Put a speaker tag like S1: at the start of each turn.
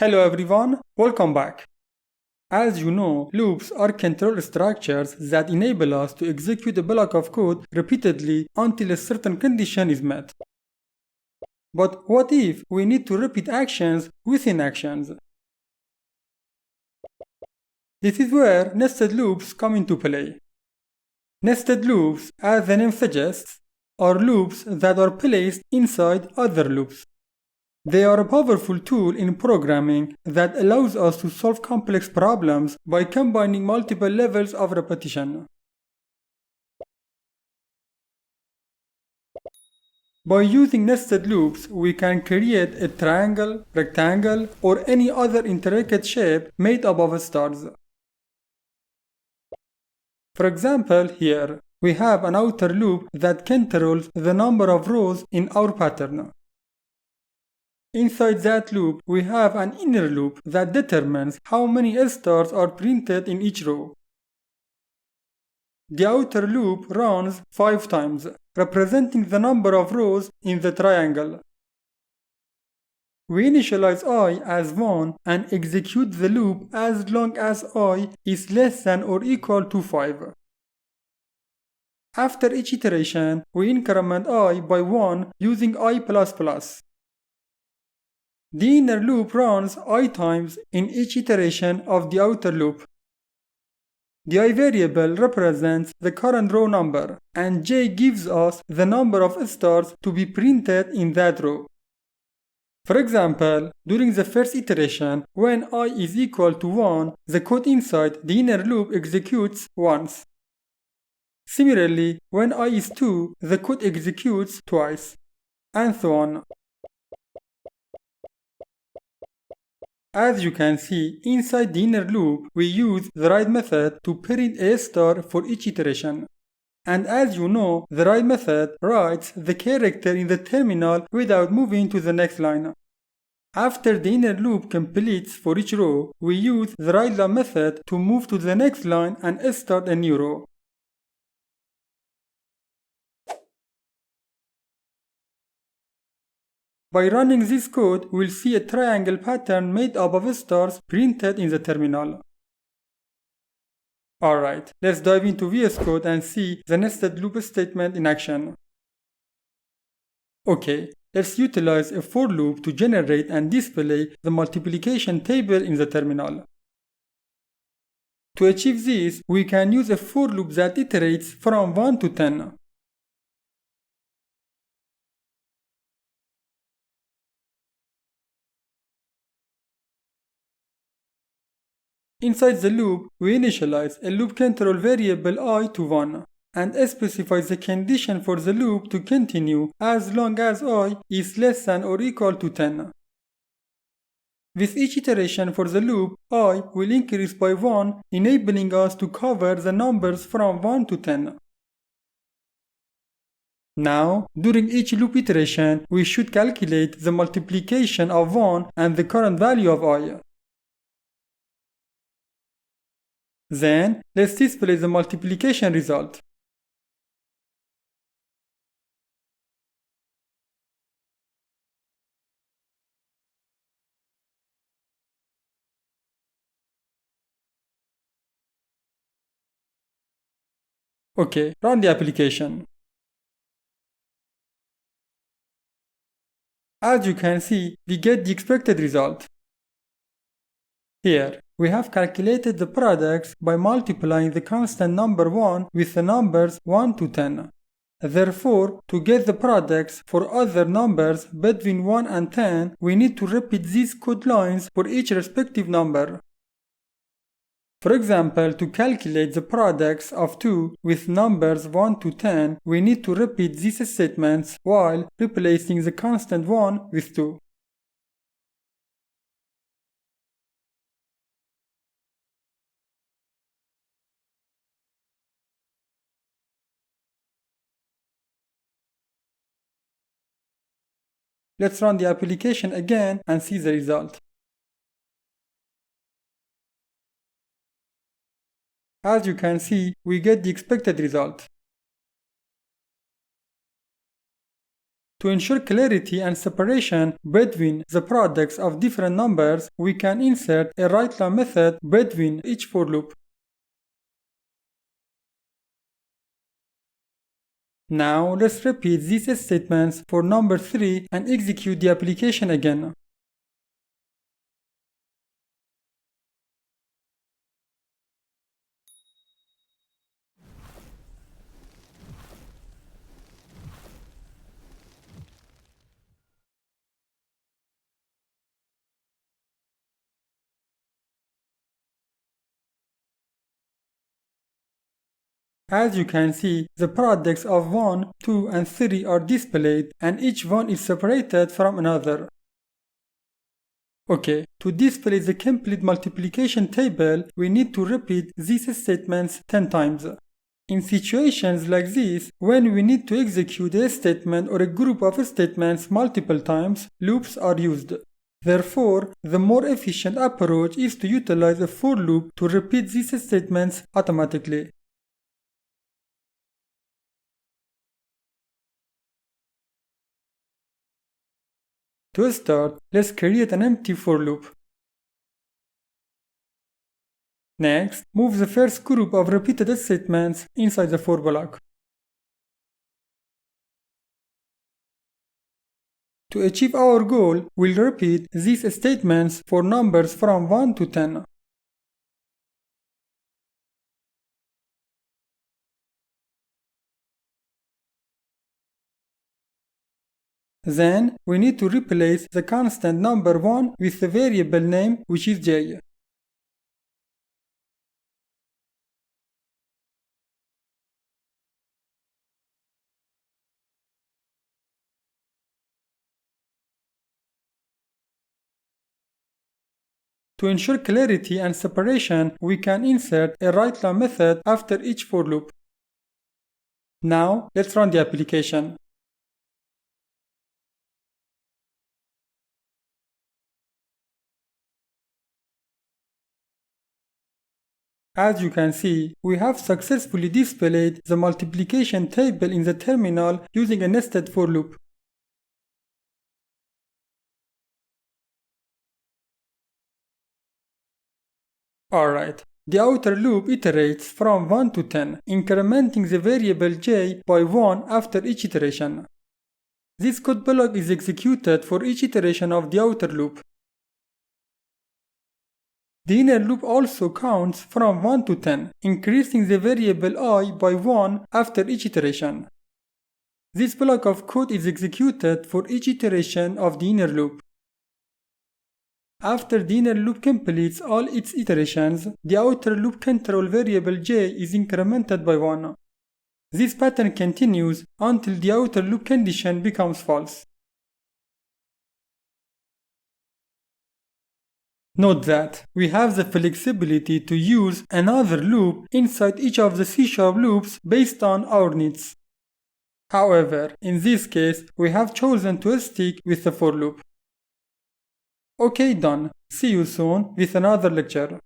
S1: Hello everyone, welcome back. As you know, loops are control structures that enable us to execute a block of code repeatedly until a certain condition is met. But what if we need to repeat actions within actions? This is where nested loops come into play. Nested loops, as the name suggests, are loops that are placed inside other loops. They are a powerful tool in programming that allows us to solve complex problems by combining multiple levels of repetition. By using nested loops, we can create a triangle, rectangle, or any other intricate shape made up of stars. For example, here, we have an outer loop that controls the number of rows in our pattern. Inside that loop, we have an inner loop that determines how many stars are printed in each row. The outer loop runs 5 times, representing the number of rows in the triangle. We initialize I as 1 and execute the loop as long as I is less than or equal to 5. After each iteration, we increment I by 1 using I++. The inner loop runs I times in each iteration of the outer loop. The I variable represents the current row number, and j gives us the number of stars to be printed in that row. For example, during the first iteration, when I is equal to 1, the code inside the inner loop executes once. Similarly, when I is 2, the code executes twice, and so on. As you can see, inside the inner loop, we use the write method to print a star for each iteration. And as you know, the write method writes the character in the terminal without moving to the next line. After the inner loop completes for each row, we use the writeLine method to move to the next line and start a new row. By running this code, we'll see a triangle pattern made up of stars printed in the terminal. Alright, let's dive into VS Code and see the nested loop statement in action. Okay, let's utilize a for loop to generate and display the multiplication table in the terminal. To achieve this, we can use a for loop that iterates from 1 to 10. Inside the loop, we initialize a loop control variable I to 1 and specify the condition for the loop to continue as long as I is less than or equal to 10. With each iteration for the loop, I will increase by 1, enabling us to cover the numbers from 1 to 10. Now, during each loop iteration, we should calculate the multiplication of 1 and the current value of I. Then, let's display the multiplication result. Okay, run the application. As you can see, we get the expected result. Here, we have calculated the products by multiplying the constant number 1 with the numbers 1 to 10. Therefore, to get the products for other numbers between 1 and 10, we need to repeat these code lines for each respective number. For example, to calculate the products of 2 with numbers 1 to 10, we need to repeat these statements while replacing the constant 1 with 2. Let's run the application again and see the result. As you can see, we get the expected result. To ensure clarity and separation between the products of different numbers, we can insert a write-line method between each for loop. Now let's repeat these statements for number 3 and execute the application again. As you can see, the products of 1, 2 and 3 are displayed and each one is separated from another. Okay, to display the complete multiplication table, we need to repeat these statements 10 times. In situations like this, when we need to execute a statement or a group of statements multiple times, loops are used. Therefore, the more efficient approach is to utilize a for loop to repeat these statements automatically. To start, let's create an empty for loop. Next, move the first group of repeated statements inside the for block. To achieve our goal, we'll repeat these statements for numbers from 1 to 10. Then, we need to replace the constant number 1 with the variable name, which is j. To ensure clarity and separation, we can insert a write-line method after each for loop. Now, let's run the application. As you can see, we have successfully displayed the multiplication table in the terminal using a nested for loop. Alright, the outer loop iterates from 1 to 10, incrementing the variable j by 1 after each iteration. This code block is executed for each iteration of the outer loop. The inner loop also counts from 1 to 10, increasing the variable I by 1 after each iteration. This block of code is executed for each iteration of the inner loop. After the inner loop completes all its iterations, the outer loop control variable j is incremented by 1. This pattern continues until the outer loop condition becomes false. Note that we have the flexibility to use another loop inside each of the C# loops based on our needs. However, in this case, we have chosen to stick with the for loop. Okay, done. See you soon with another lecture.